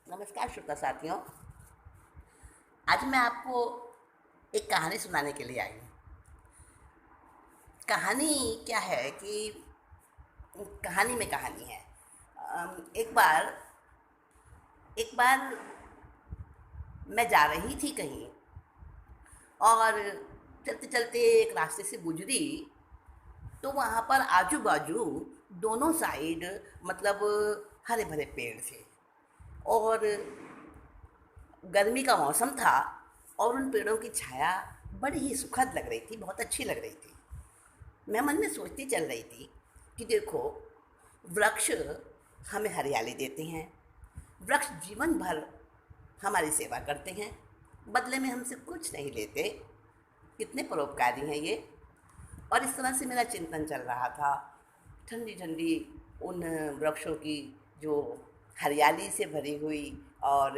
नमस्कार श्रोता साथियों। आज मैं आपको एक कहानी सुनाने के लिए आई हूँ। कहानी क्या है कि कहानी में कहानी है। एक बार मैं जा रही थी कहीं और चलते चलते एक रास्ते से गुजरी, तो वहाँ पर आजू बाजू दोनों साइड मतलब हरे भरे पेड़ थे और गर्मी का मौसम था और उन पेड़ों की छाया बड़ी ही सुखद लग रही थी, बहुत अच्छी लग रही थी। मैं मन में सोचती चल रही थी कि देखो, वृक्ष हमें हरियाली देते हैं, वृक्ष जीवन भर हमारी सेवा करते हैं, बदले में हमसे कुछ नहीं लेते। कितने परोपकारी हैं ये। और इस तरह से मेरा चिंतन चल रहा था। ठंडी ठंडी उन वृक्षों की जो हरियाली से भरी हुई और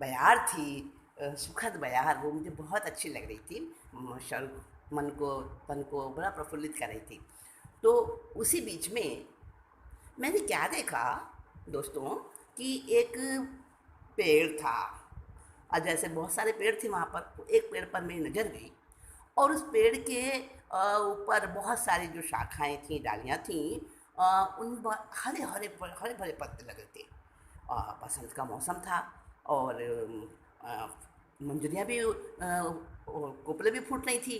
बयार थी, सुखद बयार, वो मुझे बहुत अच्छी लग रही थी। शर मन को तन को बड़ा प्रफुल्लित कर रही थी। तो उसी बीच में मैंने क्या देखा दोस्तों, कि एक पेड़ था। और जैसे बहुत सारे पेड़ थे वहाँ पर, तो एक पेड़ पर मेरी नज़र गई और उस पेड़ के ऊपर बहुत सारी जो शाखाएं थी, डालियाँ थीं, उन हरे हरे हरे भरे पत्ते लगे थे। बसंत का मौसम था और मंजरियाँ भी, कोपले भी फूट रही थी।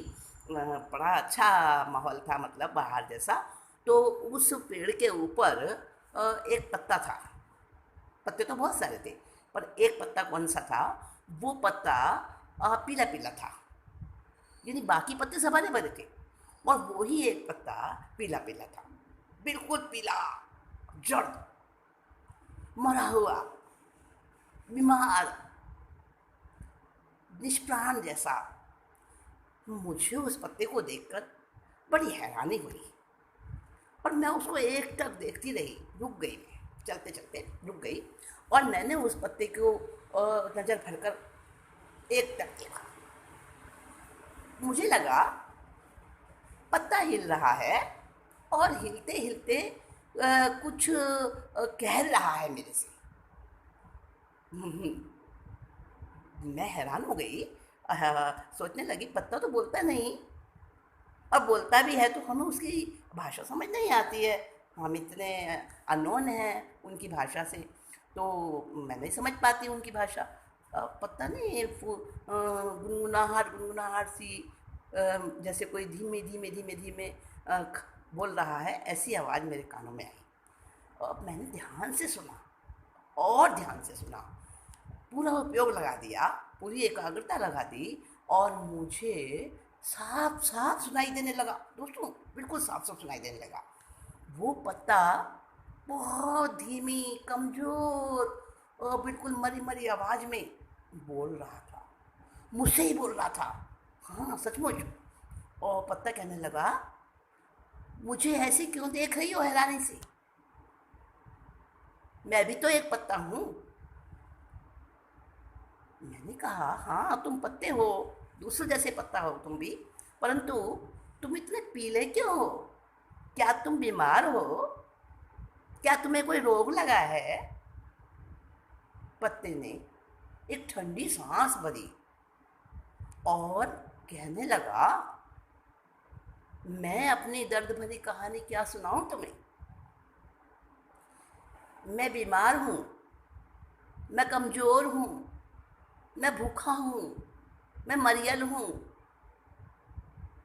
बड़ा अच्छा माहौल था, मतलब बाहर जैसा। तो उस पेड़ के ऊपर एक पत्ता था। पत्ते तो बहुत सारे थे, पर एक पत्ता कौन सा था, वो पत्ता पीला पीला था। यानी बाकी पत्ते सब हरे भरे थे और वो ही एक पत्ता पीला पीला था, बिल्कुल पीला, जड़, मरा हुआ, बीमार, निष्प्राण जैसा। मुझे उस पत्ते को देखकर बड़ी हैरानी हुई और मैं उसको एक टक देखती रही। रुक गई, मैं चलते चलते रुक गई और मैंने उस पत्ते को नज़र भरकर एक टक देखा। मुझे लगा पत्ता हिल रहा है और हिलते हिलते कुछ कह रहा है मेरे से। मैं हैरान हो गई। सोचने लगी, पत्ता तो बोलता नहीं, और बोलता भी है तो हमें उसकी भाषा समझ नहीं आती है। हम इतने अननोन हैं उनकी भाषा से, तो मैं नहीं समझ पाती उनकी भाषा। पता नहीं, गुनगुनाहट गुनगुनाहट सी, जैसे कोई धीमे धीमे धीमे धीमे बोल रहा है, ऐसी आवाज़ मेरे कानों में आई। अब मैंने ध्यान से सुना और ध्यान से सुना, पूरा उपयोग लगा दिया, पूरी एकाग्रता लगा दी और मुझे साफ साफ सुनाई देने लगा दोस्तों, बिल्कुल साफ साफ सुनाई देने लगा। वो पत्ता बहुत धीमी, कमज़ोर और बिल्कुल मरी मरी आवाज़ में बोल रहा था, मुझसे ही बोल रहा था। हाँ, सचमुच। और पत्ता कहने लगा, मुझे ऐसे क्यों देख रही हो हैरानी से, मैं भी तो एक पत्ता हूँ। मैंने कहा, हाँ तुम पत्ते हो, दूसरे जैसे पत्ता हो तुम भी, परंतु तुम इतने पीले क्यों हो? क्या तुम बीमार हो? क्या तुम्हें कोई रोग लगा है? पत्ते ने एक ठंडी सांस भरी और कहने लगा, मैं अपनी दर्द भरी कहानी क्या सुनाऊं तुम्हें। मैं बीमार हूँ, मैं कमज़ोर हूँ, मैं भूखा हूँ, मैं मरियल हूँ।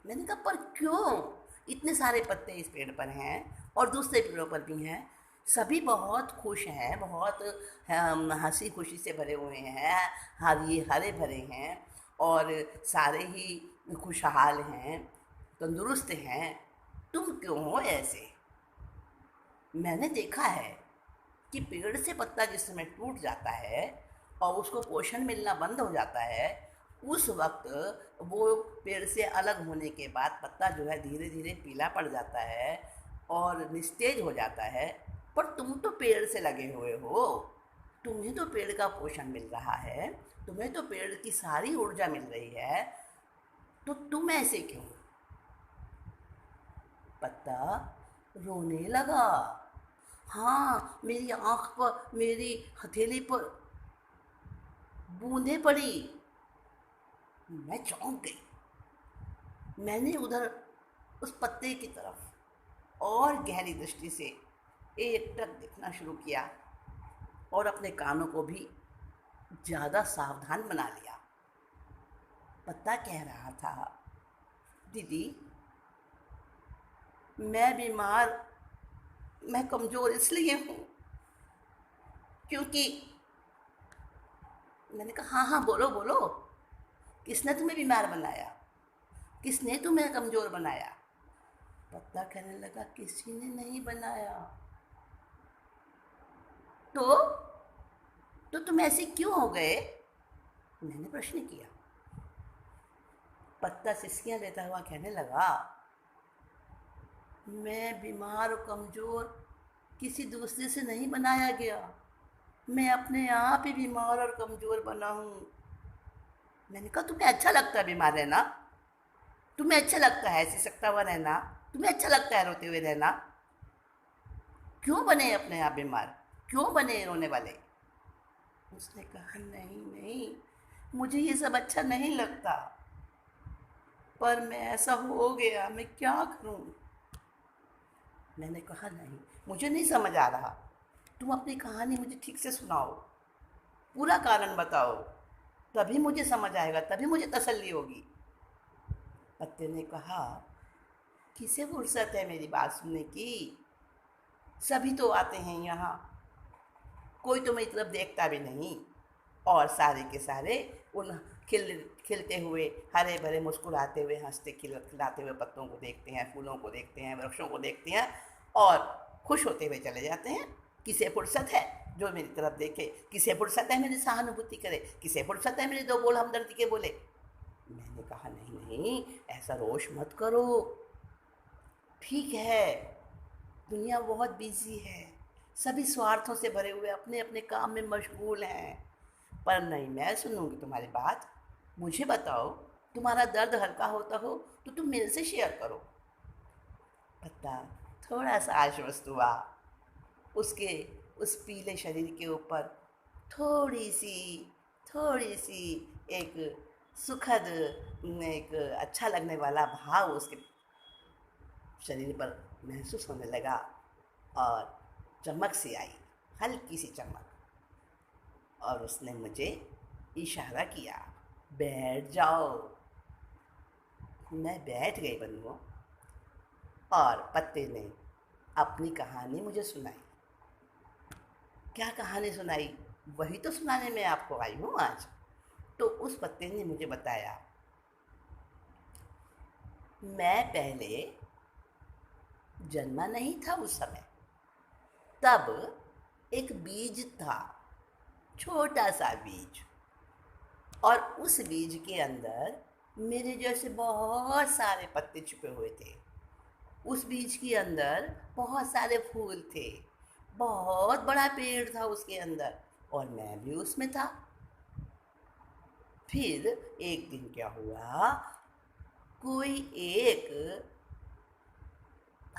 मैंने कहा, पर क्यों? इतने सारे पत्ते इस पेड़ पर हैं और दूसरे पेड़ों पर भी हैं, सभी बहुत खुश हैं, बहुत हंसी खुशी से भरे हुए हैं, हरी हरे भरे हैं और सारे ही खुशहाल हैं, तंदुरुस्त हैं। तुम क्यों हो ऐसे? मैंने देखा है कि पेड़ से पत्ता जिस समय टूट जाता है और उसको पोषण मिलना बंद हो जाता है, उस वक्त वो पेड़ से अलग होने के बाद पत्ता जो है धीरे धीरे पीला पड़ जाता है और निस्तेज हो जाता है। पर तुम तो पेड़ से लगे हुए हो, तुम्हें तो पेड़ का पोषण मिल रहा है, तुम्हें तो पेड़ की सारी ऊर्जा मिल रही है, तो तुम ऐसे क्यों? पत्ता रोने लगा हाँ, मेरी आँख पर, मेरी हथेली पर बूंदें पड़ी। मैं चौंक गई। मैंने उधर उस पत्ते की तरफ और गहरी दृष्टि से एकटक देखना शुरू किया और अपने कानों को भी ज़्यादा सावधान बना लिया। पत्ता कह रहा था, दीदी, मैं बीमार, मैं कमज़ोर इसलिए हूँ क्योंकि, मैंने कहा हाँ हाँ बोलो बोलो, किसने तुम्हें बीमार बनाया, किसने तुम्हें कमज़ोर बनाया? पत्ता कहने लगा, किसी ने नहीं बनाया। तो तुम ऐसे क्यों हो गए? मैंने प्रश्न किया। पत्ता सिसकियां लेता हुआ कहने लगा, मैं बीमार और कमज़ोर किसी दूसरे से नहीं बनाया गया, मैं अपने आप ही बीमार और कमज़ोर बना हूँ। मैंने कहा, तुम्हें अच्छा लगता है बीमार रहना? तुम्हें अच्छा लगता है ऐसे सकता हुआ रहना? तुम्हें अच्छा लगता है रोते हुए रहना? क्यों बने अपने आप बीमार? क्यों बने रोने वाले? उसने कहा, नहीं नहीं, मुझे ये सब अच्छा नहीं लगता, पर मैं ऐसा हो गया, मैं क्या करूं? मैंने कहा, नहीं, मुझे नहीं समझ आ रहा, तुम अपनी कहानी मुझे ठीक से सुनाओ, पूरा कारण बताओ, तभी मुझे समझ आएगा, तभी मुझे तसल्ली होगी। पत्ते ने कहा, किसे फुर्सत है मेरी बात सुनने की? सभी तो आते हैं यहाँ, कोई तो मेरी तरफ देखता भी नहीं, और सारे के सारे उन खिलते हुए, हरे भरे, मुस्कुराते हुए, हंसते खिलाते हुए पत्तों को देखते हैं, फूलों को देखते हैं, वृक्षों को देखते हैं और खुश होते हुए चले जाते हैं। किसे फुर्सत है जो मेरी तरफ देखे? किसे फुर्सत है मेरी सहानुभूति करे? किसे फुर्सत है मेरे दो बोल हमदर्दी के बोले? मैंने कहा, नहीं नहीं, ऐसा रोष मत करो, ठीक है, दुनिया बहुत बिजी है, सभी स्वार्थों से भरे हुए अपने अपने काम में मशगूल हैं, पर नहीं, मैं सुनूंगी तुम्हारी बात। मुझे बताओ, तुम्हारा दर्द हल्का होता हो तो तुम मेरे से शेयर करो। पत्ता थोड़ा सा आश्वस्त हुआ। उसके उस पीले शरीर के ऊपर थोड़ी सी थोड़ी सी एक सुखद, एक अच्छा लगने वाला भाव उसके शरीर पर महसूस होने लगा और चमक सी आई, हल्की सी चमक, और उसने मुझे इशारा किया, बैठ जाओ। मैं बैठ गई बंधुओं, और पत्ते ने अपनी कहानी मुझे सुनाई। क्या कहानी सुनाई? वही तो सुनाने में आपको आई हूँ आज। तो उस पत्ते ने मुझे बताया, मैं पहले जन्मा नहीं था उस समय, तब एक बीज था, छोटा सा बीज, और उस बीज के अंदर मेरे जैसे बहुत सारे पत्ते छुपे हुए थे। उस बीज के अंदर बहुत सारे फूल थे, बहुत बड़ा पेड़ था उसके अंदर, और मैं भी उसमें था। फिर एक दिन क्या हुआ, कोई एक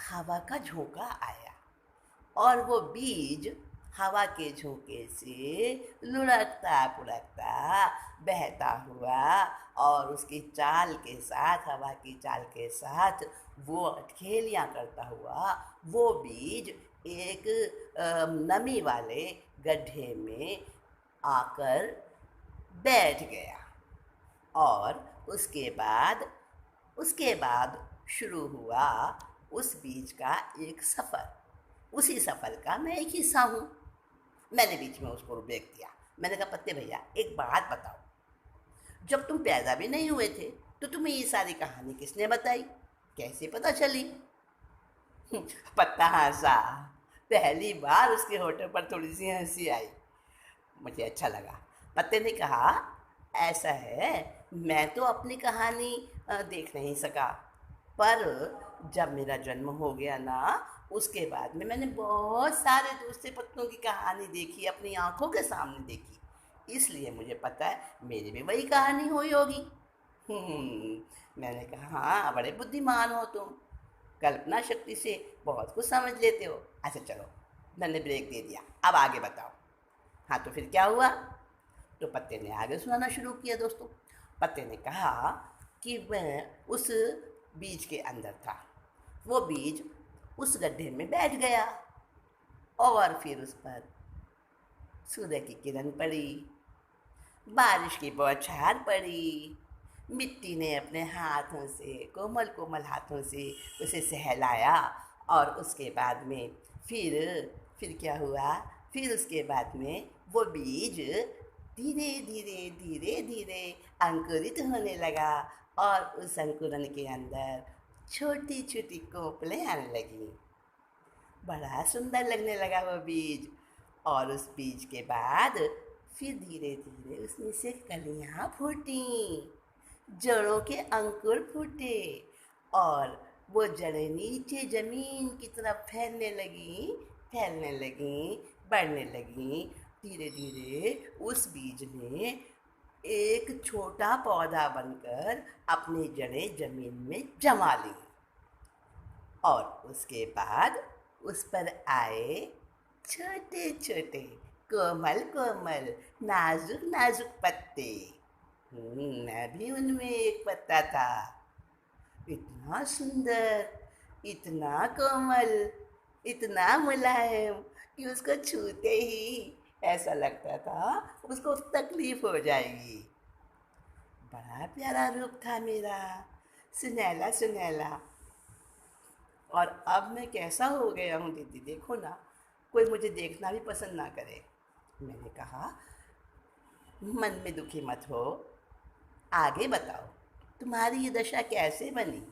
हवा का झोंका आया और वो बीज हवा के झोंके से लुढ़कता पुढ़कता बहता हुआ, और उसकी चाल के साथ, हवा की चाल के साथ वो अटखेलियाँ करता हुआ वो बीज एक नमी वाले गड्ढे में आकर बैठ गया। और उसके बाद शुरू हुआ उस बीज का एक सफ़र। उसी सफ़र का मैं एक हिस्सा हूँ। मैंने बीच में उसको ब्रेक दिया। मैंने कहा, पत्ते भैया, एक बात बताओ, जब तुम पैदा भी नहीं हुए थे तो तुम्हें ये सारी कहानी किसने बताई, कैसे पता चली? पत्ता हंसा। पहली बार उसके होठों पर थोड़ी सी हंसी आई। मुझे अच्छा लगा। पत्ते ने कहा, ऐसा है, मैं तो अपनी कहानी देख नहीं सका, पर जब मेरा जन्म हो गया ना, उसके बाद में मैंने बहुत सारे दूसरे पत्तों की कहानी देखी, अपनी आंखों के सामने देखी, इसलिए मुझे पता है मेरी भी वही कहानी हुई होगी। मैंने कहा, हाँ, बड़े बुद्धिमान हो तुम, कल्पना शक्ति से बहुत कुछ समझ लेते हो। अच्छा चलो, मैंने ब्रेक दे दिया, अब आगे बताओ। हाँ, तो फिर क्या हुआ? तो पत्ते ने आगे सुनाना शुरू किया दोस्तों। पत्ते ने कहा कि वह उस बीज के अंदर था, वो बीज उस गड्ढे में बैठ गया और फिर उस पर सूर्य की किरण पड़ी, बारिश की बौछार पड़ी, मिट्टी ने अपने हाथों से, कोमल कोमल हाथों से उसे सहलाया और उसके बाद में फिर क्या हुआ? फिर उसके बाद में वो बीज धीरे धीरे धीरे धीरे अंकुरित होने लगा और उस अंकुरन के अंदर छोटी छोटी कोपलें आने लगी। बड़ा सुंदर लगने लगा वो बीज। और उस बीज के बाद फिर धीरे धीरे उसमें से कलियां फूटी, जड़ों के अंकुर फूटे और वो जड़ें नीचे जमीन की तरफ फैलने लगी, बढ़ने लगी। धीरे धीरे उस बीज ने एक छोटा पौधा बनकर अपनी जड़ें जमीन में जमा ली और उसके बाद उस पर आए छोटे छोटे कोमल कोमल नाजुक नाजुक पत्ते। मैं भी उनमें एक पत्ता था, इतना सुंदर, इतना कोमल, इतना मुलायम कि उसको छूते ही ऐसा लगता था उसको तकलीफ हो जाएगी। बड़ा प्यारा रूप था मेरा, सुनहला सुनहला। और अब मैं कैसा हो गया हूँ दीदी, देखो ना, कोई मुझे देखना भी पसंद ना करे। मैंने कहा मन में दुखी मत हो, आगे बताओ तुम्हारी ये दशा कैसे बनी?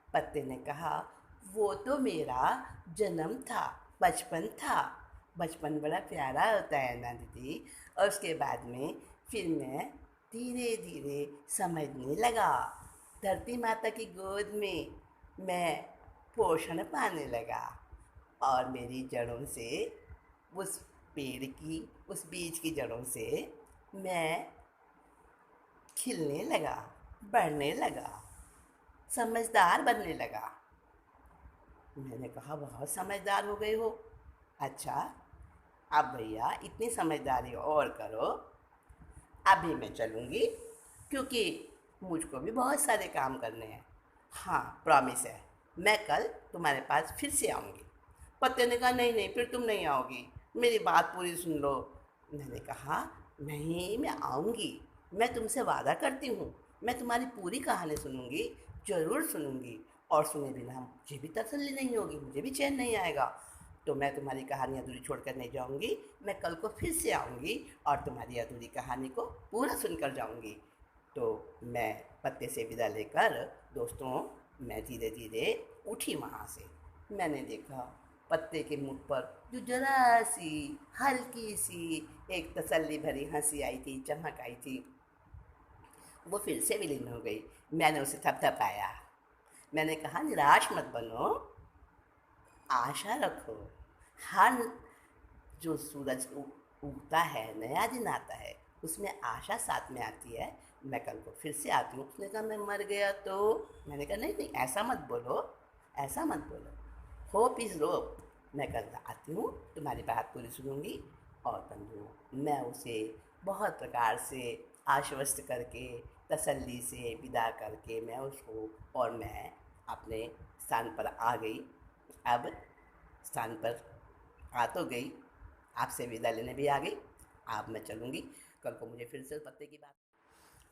पत्ते ने कहा वो तो मेरा जन्म था, बचपन था। बचपन बड़ा प्यारा होता है ना दीदी। और उसके बाद में फिर मैं धीरे धीरे समझने लगा, धरती माता की गोद में मैं पोषण पाने लगा और मेरी जड़ों से उस पेड़ की, उस बीज की जड़ों से मैं खिलने लगा, बढ़ने लगा, समझदार बनने लगा। मैंने कहा बहुत समझदार हो गए हो। अच्छा, अब भैया इतनी समझदारी और करो, अभी मैं चलूँगी क्योंकि मुझको भी बहुत सारे काम करने हैं। हाँ, प्रॉमिस है, मैं कल तुम्हारे पास फिर से आऊँगी। पत्ते ने कहा नहीं नहीं, फिर तुम नहीं आओगी, मेरी बात पूरी सुन लो। मैंने कहा नहीं, मैं आऊँगी, मैं तुमसे वादा करती हूँ, मैं तुम्हारी पूरी कहानी सुनूँगी, ज़रूर सुनूँगी। और सुने बिना मुझे भी तसल्ली नहीं होगी, मुझे भी चैन नहीं आएगा। तो मैं तुम्हारी कहानी अधूरी छोड़कर नहीं जाऊँगी, मैं कल को फिर से आऊँगी और तुम्हारी अधूरी कहानी को पूरा सुनकर जाऊँगी। तो मैं पत्ते से विदा लेकर दोस्तों, मैं धीरे धीरे उठी वहाँ से। मैंने देखा पत्ते के मुख पर जो जरा सी हल्की सी एक तसल्ली भरी हंसी आई थी, चमक आई थी, वो फिर से विलीन हो गई। मैंने उसे थपथपाया। मैंने कहा निराश मत बनो, आशा रखो। हर जो सूरज उगता है, नया दिन आता है, उसमें आशा साथ में आती है। मैं कल को फिर से आती हूँ। उसने कहा मैं मर गया तो? मैंने कहा नहीं नहीं, ऐसा मत बोलो, ऐसा मत बोलो, होप इज़ रोप। मैं कल आती हूँ, तुम्हारी बात पूरी सुनूंगी। और बंधु, मैं उसे बहुत प्रकार से आश्वस्त करके, तसल्ली से विदा करके मैं उसको, और मैं अपने स्थान पर आ गई। अब स्थान पर आ तो गई, आपसे विदा लेने भी आ गई। अब मैं चलूँगी, कल को मुझे फिर से पत्ते की बात।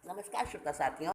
नमस्कार श्रोता साथियों।